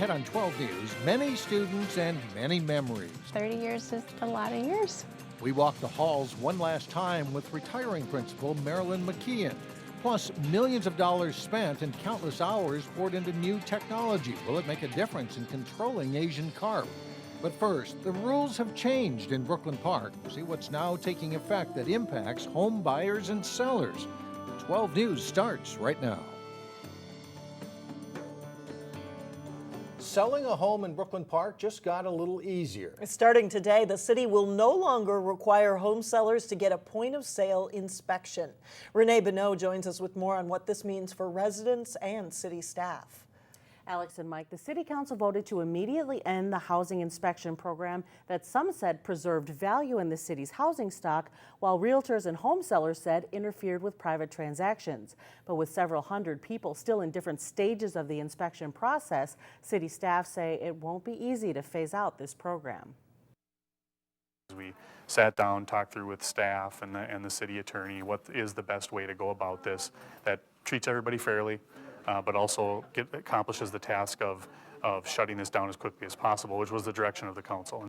ahead on 12 News, many students and many memories. 30 years is a lot of years. We walk the halls one last time with retiring principal Marilyn McKeon. Plus, millions of dollars spent and countless hours poured into new technology. Will it make a difference in controlling Asian carp? But first, the rules have changed in Brooklyn Park. See what's now taking effect that impacts home buyers and sellers. 12 News starts right now. Selling a home in Brooklyn Park just got a little easier. Starting today, the city will no longer require home sellers to get a point-of-sale inspection. Renee Bonneau joins us with more on what this means for residents and city staff. Alex and Mike, the City Council voted to immediately end the housing inspection program that some said preserved value in the city's housing stock, while realtors and home sellers said interfered with private transactions. But with several hundred people still in different stages of the inspection process, city staff say it won't be easy to phase out this program. We sat down, talked through with staff and the city attorney what is the best way to go about this that treats everybody fairly, but also accomplishes the task of shutting this down as quickly as possible, which was the direction of the council.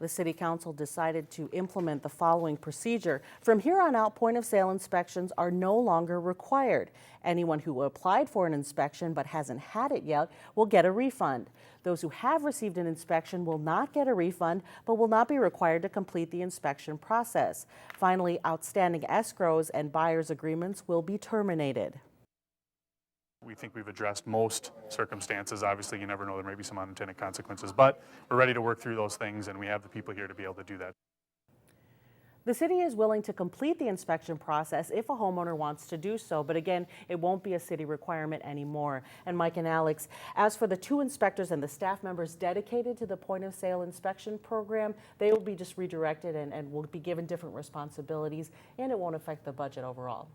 The City Council decided to implement the following procedure. From here on out, point-of-sale inspections are no longer required. Anyone who applied for an inspection but hasn't had it yet will get a refund. Those who have received an inspection will not get a refund, but will not be required to complete the inspection process. Finally, outstanding escrows and buyer's agreements will be terminated. We think we've addressed most circumstances. Obviously, you never know, there may be some unintended consequences, but we're ready to work through those things, and we have the people here to be able to do that. The city is willing to complete the inspection process if a homeowner wants to do so, but again, it won't be a city requirement anymore. And Mike and Alex, as for the two inspectors and the staff members dedicated to the point-of-sale inspection program, they will be just redirected and will be given different responsibilities, and it won't affect the budget overall.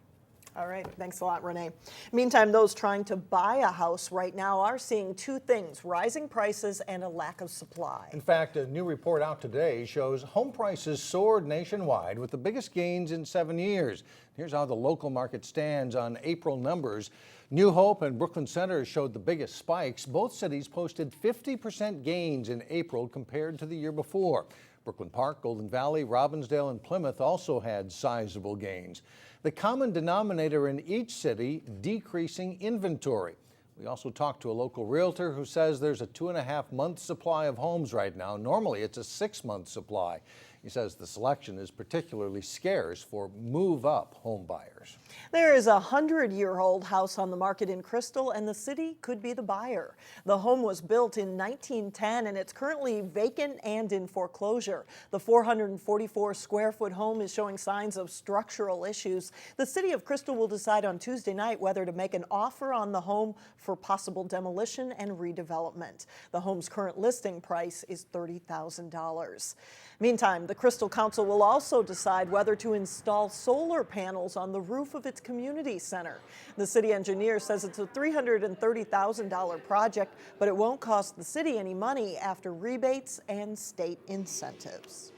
All right, thanks a lot, Renee. Meantime, those trying to buy a house right now are seeing two things: rising prices and a lack of supply. In fact, a new report out today shows home prices soared nationwide with the biggest gains in 7 years. Here's how the local market stands on April numbers. New Hope and Brooklyn Center showed the biggest spikes. Both cities posted 50% gains in April compared to the year before. Brooklyn Park, Golden Valley, Robbinsdale, and Plymouth also had sizable gains. The common denominator in each city, decreasing inventory. We also talked to a local realtor who says there's a 2.5-month supply of homes right now. Normally, it's a 6-month supply. He says the selection is particularly scarce for move-up home buyers. There is a 100-year-old house on the market in Crystal, and the city could be the buyer. The home was built in 1910, and it's currently vacant and in foreclosure. The 444-square-foot home is showing signs of structural issues. The city of Crystal will decide on Tuesday night whether to make an offer on the home for possible demolition and redevelopment. The home's current listing price is $30,000. Meantime, the Crystal Council will also decide whether to install solar panels on the roof of its community center. The city engineer says it's a $330,000 project, but it won't cost the city any money after rebates and state incentives.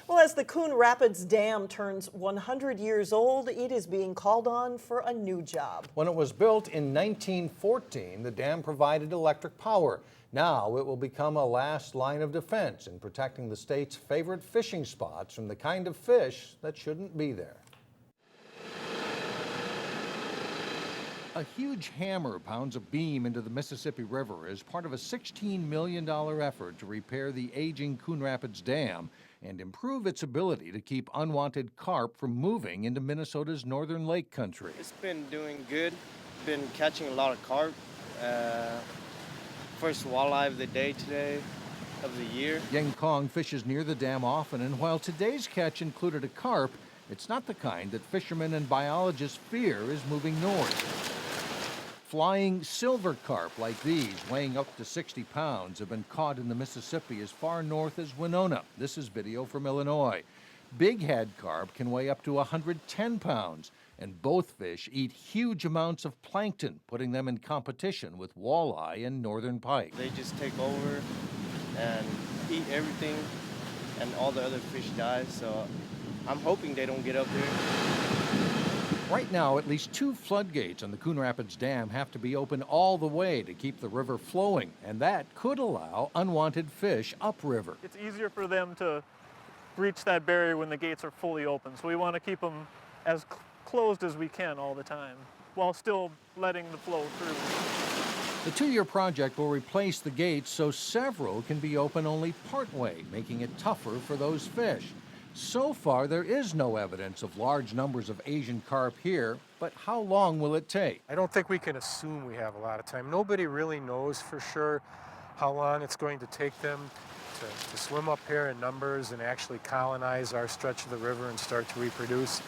Well, as the Coon Rapids Dam turns 100 years old, it is being called on for a new job. When it was built in 1914, the dam provided electric power. Now it will become a last line of defense in protecting the state's favorite fishing spots from the kind of fish that shouldn't be there. A huge hammer pounds a beam into the Mississippi River as part of a $16 million effort to repair the aging Coon Rapids Dam and improve its ability to keep unwanted carp from moving into Minnesota's northern lake country. It's been doing good. Been catching a lot of carp. First walleye of the day today, of the year. Yang Kong fishes near the dam often, and while today's catch included a carp, it's not the kind that fishermen and biologists fear is moving north. Flying silver carp like these, weighing up to 60 pounds, have been caught in the Mississippi as far north as Winona. This is video from Illinois. Big head carp can weigh up to 110 pounds, and both fish eat huge amounts of plankton, putting them in competition with walleye and northern pike. They just take over and eat everything, and all the other fish die, so I'm hoping they don't get up there. Right now, at least 2 floodgates on the Coon Rapids Dam have to be open all the way to keep the river flowing, and that could allow unwanted fish upriver. It's easier for them to reach that barrier when the gates are fully open, so we want to keep them as closed as we can all the time, while still letting the flow through. The 2-year project will replace the gates so several can be open only partway, making it tougher for those fish. So far, there is no evidence of large numbers of Asian carp here, but how long will it take? I don't think we can assume we have a lot of time. Nobody really knows for sure how long it's going to take them to swim up here in numbers and actually colonize our stretch of the river and start to reproduce.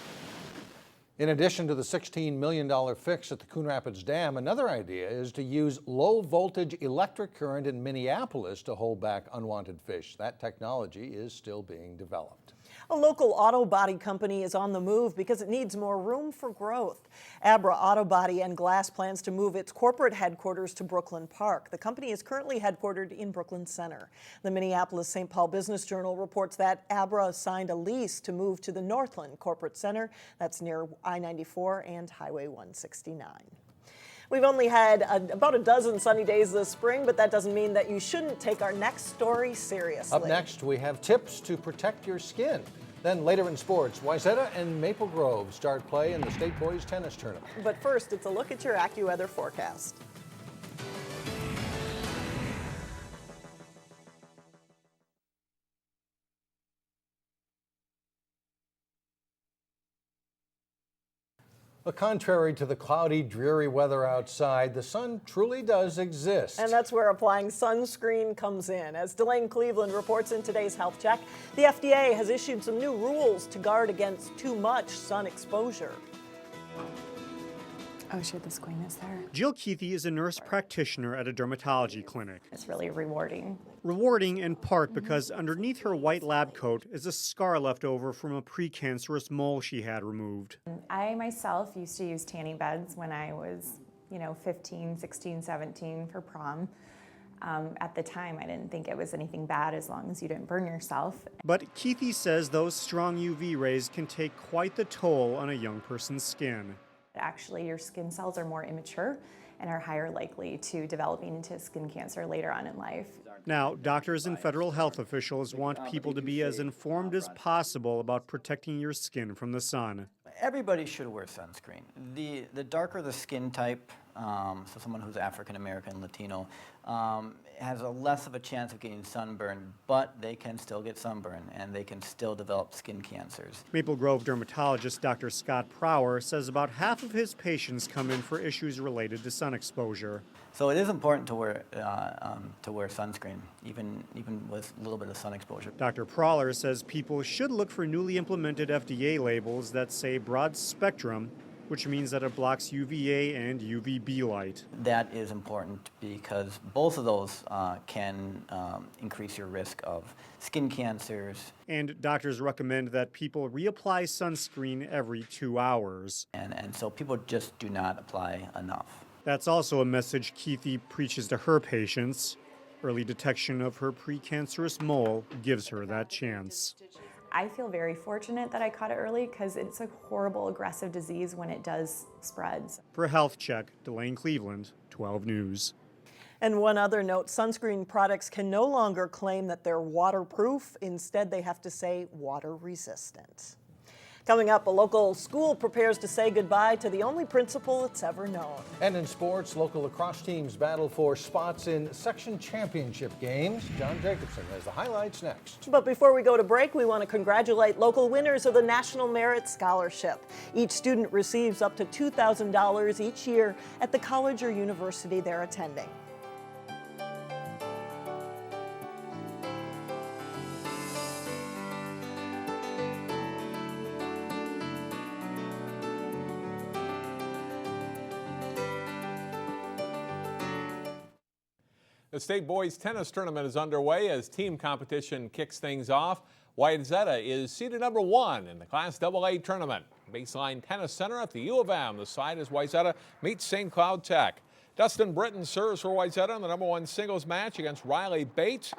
In addition to the $16 million fix at the Coon Rapids Dam, another idea is to use low-voltage electric current in Minneapolis to hold back unwanted fish. That technology is still being developed. A local auto body company is on the move because it needs more room for growth. Abra Auto Body and Glass plans to move its corporate headquarters to Brooklyn Park. The company is currently headquartered in Brooklyn Center. The Minneapolis-St. Paul Business Journal reports that Abra signed a lease to move to the Northland Corporate Center. That's near I-94 and Highway 169. We've only had about a dozen sunny days this spring, but that doesn't mean that you shouldn't take our next story seriously. Up next, we have tips to protect your skin. Then later in sports, Wayzata and Maple Grove start play in the State Boys Tennis Tournament. But first, it's a look at your AccuWeather forecast. But contrary to the cloudy, dreary weather outside, the sun truly does exist. And that's where applying sunscreen comes in. As Delane Cleveland reports in today's Health Check, the FDA has issued some new rules to guard against too much sun exposure. Oh, sure, the screen is there. Jill Keithy is a nurse practitioner at a dermatology clinic. It's really rewarding. Rewarding in part because underneath her white lab coat is a scar left over from a precancerous mole she had removed. I myself used to use tanning beds when I was, 15, 16, 17 for prom. At the time, I didn't think it was anything bad as long as you didn't burn yourself. But Keithy says those strong UV rays can take quite the toll on a young person's skin. Actually, your skin cells are more immature and are higher likely to developing into skin cancer later on in life. Now, doctors and federal health officials want people to be as informed as possible about protecting your skin from the sun. Everybody should wear sunscreen. The darker the skin type, so someone who's African American, Latino, has a less of a chance of getting sunburn, but they can still get sunburn and they can still develop skin cancers. Maple Grove dermatologist Dr. Scott Prower says about half of his patients come in for issues related to sun exposure. So it is important to wear sunscreen, even with a little bit of sun exposure. Dr. Prower says people should look for newly implemented FDA labels that say broad spectrum, which means that it blocks UVA and UVB light. That is important because both of those can increase your risk of skin cancers. And doctors recommend that people reapply sunscreen every 2 hours. And so people just do not apply enough. That's also a message Keithy preaches to her patients. Early detection of her precancerous mole gives her that chance. I feel very fortunate that I caught it early because it's a horrible, aggressive disease when it does spreads. For Health Check, Delane Cleveland, 12 News. And one other note, sunscreen products can no longer claim that they're waterproof. Instead, they have to say water resistant. Coming up, a local school prepares to say goodbye to the only principal it's ever known. And in sports, local lacrosse teams battle for spots in section championship games. John Jacobson has the highlights next. But before we go to break, we want to congratulate local winners of the National Merit Scholarship. Each student receives up to $2,000 each year at the college or university they're attending. The State Boys Tennis Tournament is underway as team competition kicks things off. Wayzata is seeded number 1 in the Class AA tournament. Baseline Tennis Center at the U of M. The side as Wayzata meets St. Cloud Tech. Dustin Britton serves for Wayzata in the number 1 singles match against Riley Bates.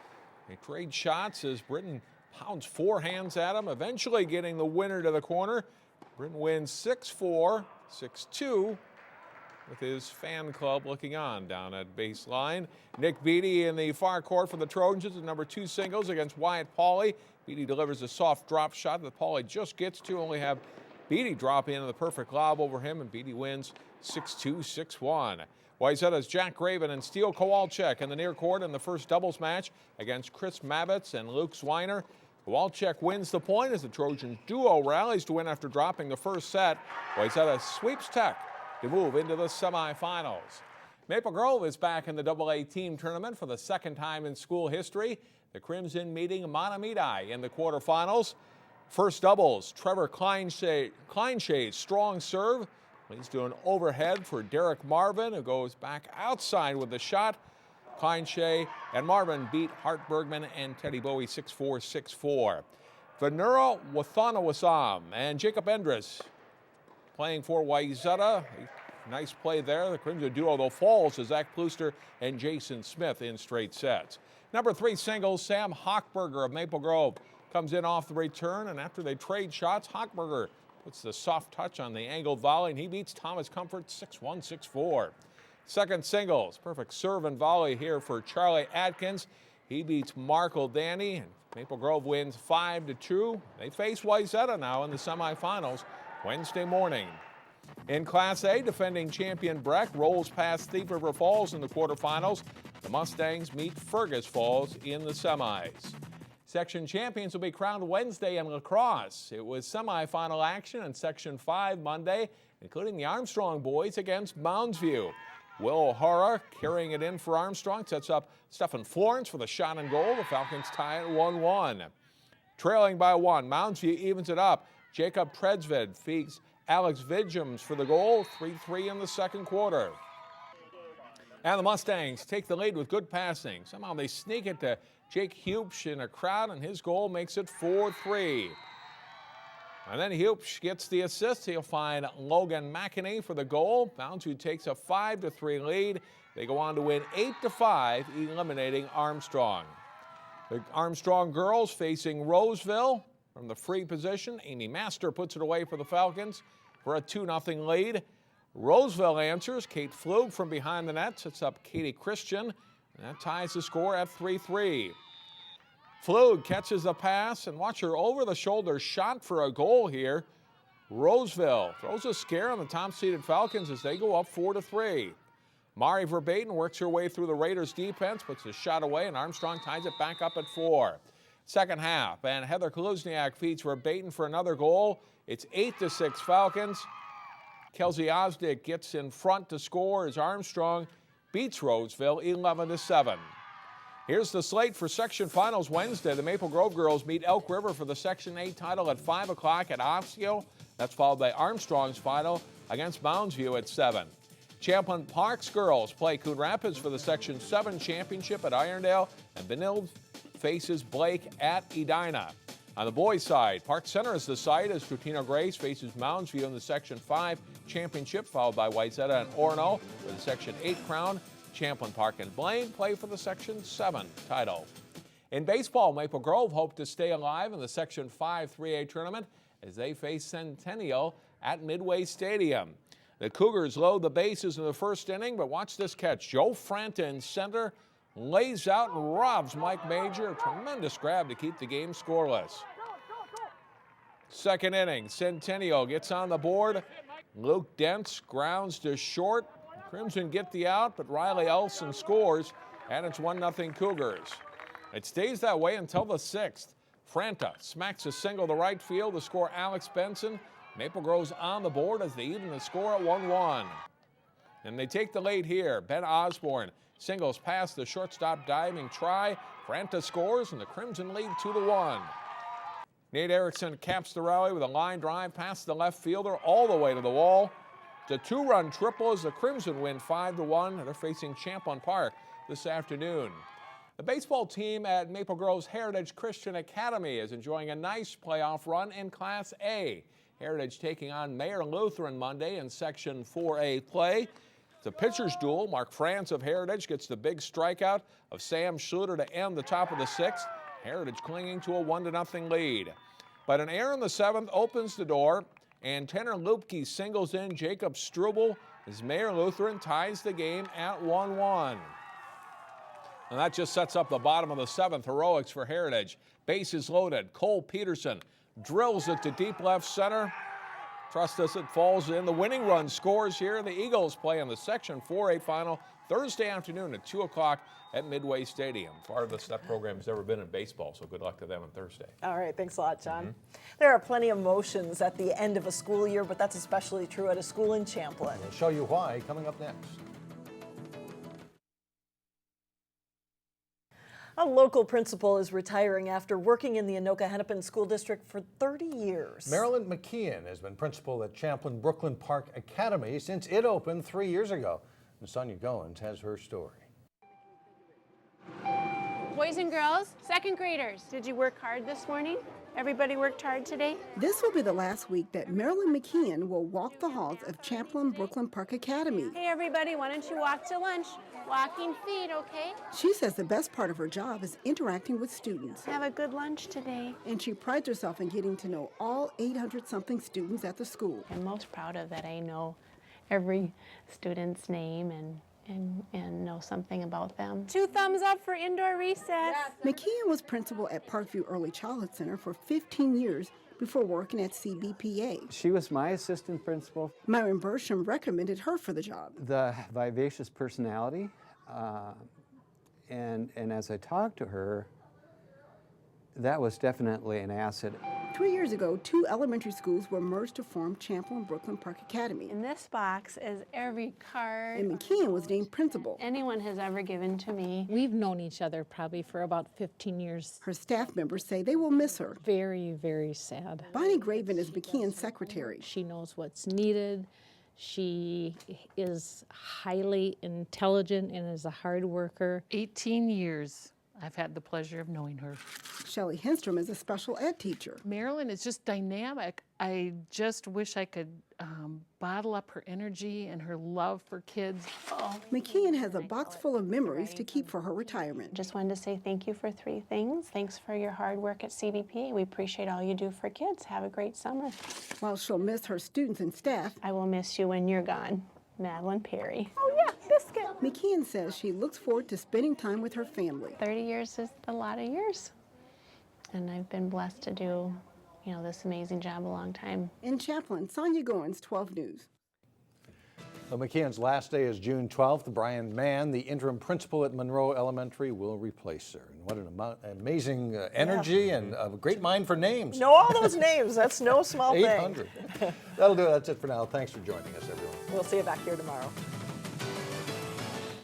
They trade shots as Britton pounds 4 hands at him, eventually getting the winner to the corner. Britton wins 6-4, 6-2, with his fan club looking on down at baseline. Nick Beatty in the far court for the Trojans in number 2 singles against Wyatt Pauley. Beatty delivers a soft drop shot that Pauley just gets to, only have Beatty drop in the perfect lob over him, and Beatty wins 6-2, 6-1. Wayzata's Jack Graven and Steele Kowalczyk in the near court in the first doubles match against Chris Mavitz and Luke Zwiner. Kowalczyk wins the point as the Trojans duo rallies to win after dropping the first set. Wayzata sweeps Tech to move into the semifinals. Maple Grove is back in the AA team tournament for the second time in school history. The Crimson meeting Mahtomedi in the quarterfinals. First doubles, Trevor Kleinshade's strong serve leads to an overhead for Derek Marvin, who goes back outside with the shot. Kleinshade and Marvin beat Hart Bergman and Teddy Bowie 6-4, 6-4. Venura Wathanawasam and Jacob Endres playing for Wayzata. Nice play there. The Crimson duo, though, falls to Zach Plooster and Jason Smith in straight sets. Number 3 singles, Sam Hochberger of Maple Grove comes in off the return, and after they trade shots, Hochberger puts the soft touch on the angled volley, and he beats Thomas Comfort 6-1, 6-4. Second singles, perfect serve and volley here for Charlie Atkins. He beats Markle Danny, and Maple Grove wins 5-2. They face Wayzata now in the semifinals Wednesday morning. In Class A, defending champion Breck rolls past Thief River Falls in the quarterfinals. The Mustangs meet Fergus Falls in the semis. Section champions will be crowned Wednesday in Lacrosse. It was semifinal action in Section 5 Monday, including the Armstrong boys against Moundsview. Will O'Hara carrying it in for Armstrong sets up Stephen Florence for the shot and goal. The Falcons tie at 1-1. Trailing by 1, Moundsview evens it up. Jacob Tredsved feeds Alex Vidgems for the goal, 3-3 in the second quarter. And the Mustangs take the lead with good passing. Somehow they sneak it to Jake Hupsch in a crowd, and his goal makes it 4-3. And then Hupsch gets the assist. He'll find Logan McInerney for the goal. Moundsview takes a 5-3 lead. They go on to win 8-5, eliminating Armstrong. The Armstrong girls facing Roseville from the free position. Amy Master puts it away for the Falcons for a 2-0 lead. Roseville answers. Kate Flug from behind the net sets up Katie Christian, and that ties the score at 3-3. Flug catches the pass, and watch her over-the-shoulder shot for a goal here. Roseville throws a scare on the top-seeded Falcons as they go up 4-3. Mari Verbaten works her way through the Raiders' defense, puts the shot away, and Armstrong ties it back up at 4. Second half, and Heather Kaluzniak feeds Verbaten for another goal. It's 8-6 Falcons. Kelsey Osdick gets in front to score as Armstrong beats Roseville 11-7. Here's the slate for section finals Wednesday. The Maple Grove girls meet Elk River for the Section 8 title at 5 o'clock at Osseo. That's followed by Armstrong's final against Moundsview at 7. Champlin Park's girls play Coon Rapids for the Section 7 championship at Irondale, and Benilde faces Blake at Edina. On the boys' side, Park Center is the site as Trutino Grace faces Moundsview in the Section 5 championship, followed by Wayzata and Orono for the Section 8 crown. Champlin Park and Blaine play for the Section 7 title. In baseball, Maple Grove hope to stay alive in the Section 5 3A tournament as they face Centennial at Midway Stadium. The Cougars load the bases in the first inning, but watch this catch. Joe Franta in center lays out and robs Mike Major. A tremendous grab to keep the game scoreless. Second inning, Centennial gets on the board. Luke Dents grounds to short. Crimson get the out, but Riley Elson scores, and it's 1-0 Cougars. It stays that way until the 6th. Franta smacks a single to right field to score Alex Benson. Maple Grove's on the board as they even the score at 1-1. And they take the lead here. Ben Osborne singles past the shortstop diving try. Franta scores, and the Crimson lead 2-1. Nate Erickson caps the rally with a line drive past the left fielder all the way to the wall. It's a 2-run triple as the Crimson win 5-1. They're facing Champlin Park this afternoon. The baseball team at Maple Grove's Heritage Christian Academy is enjoying a nice playoff run in Class A. Heritage taking on Mayor Lutheran Monday in Section 4A play. It's a pitcher's duel. Mark France of Heritage gets the big strikeout of Sam Schluter to end the top of the 6th. Heritage clinging to a 1-0 lead. But an error in the 7th opens the door, And Tanner Lupke singles in Jacob Struble as Mayor Lutheran ties the game at 1-1. And that just sets up the bottom of the 7th. Heroics for Heritage. Bases loaded. Cole Peterson drills it to deep left center. Trust us, it falls in. The winning run scores here. The Eagles play in the Section 4A final Thursday afternoon at 2 o'clock at Midway Stadium. Farthest that program has ever been in baseball, so good luck to them on Thursday. All right, thanks a lot, John. There are plenty of emotions at the end of a school year, but that's especially true at a school in Champlin. We'll show you why coming up next. A local principal is retiring after working in the Anoka-Hennepin School District for 30 years. Marilyn McKeon has been principal at Champlin-Brooklyn Park Academy since it opened 3 years ago. And Sonia Goins has her story. Boys and girls, second graders, did you work hard this morning? Everybody worked hard today? This will be the last week that Marilyn McKeon will walk the halls of Champlin-Brooklyn Park Academy. Hey everybody, why don't you walk to lunch? Walking feet, okay? She says the best part of her job is interacting with students. Have a good lunch today. And she prides herself in getting to know all 800-something students at the school. I'm most proud of that I know every student's name and know something about them. 2 thumbs up for indoor recess. McKeon was principal at Parkview Early Childhood Center for 15 years before working at CBPA. She was my assistant principal. Myron Bersham recommended her for the job. The vivacious personality, and as I talked to her, that was definitely an asset. 3 years ago, 2 elementary schools were merged to form Champlin-Brooklyn Park Academy. In this box is every card And McKeon was named principal. anyone has ever given to me. We've known each other probably for about 15 years. Her staff members say they will miss her. Very, very sad. Bonnie Graven is McKeon's secretary. She knows what's needed. She is highly intelligent and is a hard worker. 18 years I've had the pleasure of knowing her. Shelley Henstrom is a special ed teacher. Marilyn is just dynamic. I just wish I could bottle up her energy and her love for kids. McKeon has a box full of memories to keep for her retirement. Just wanted to say thank you for 3 things. Thanks for your hard work at CBPA. We appreciate all you do for kids. Have a great summer. While she'll miss her students and staff, I will miss you when you're gone. Madeline Perry. Oh yeah, biscuit. McKeon says she looks forward to spending time with her family. 30 years is a lot of years. And I've been blessed to do, this amazing job a long time. In Champlin, Sonia Goins, 12 News. Well, McKeon's last day is June 12th. Brian Mann, the interim principal at Monroe Elementary, will replace her. And what an amazing energy and a great mind for names. Know all those names. That's no small thing. 800. That'll do it. That's it for now. Thanks for joining us, everyone. We'll see you back here tomorrow.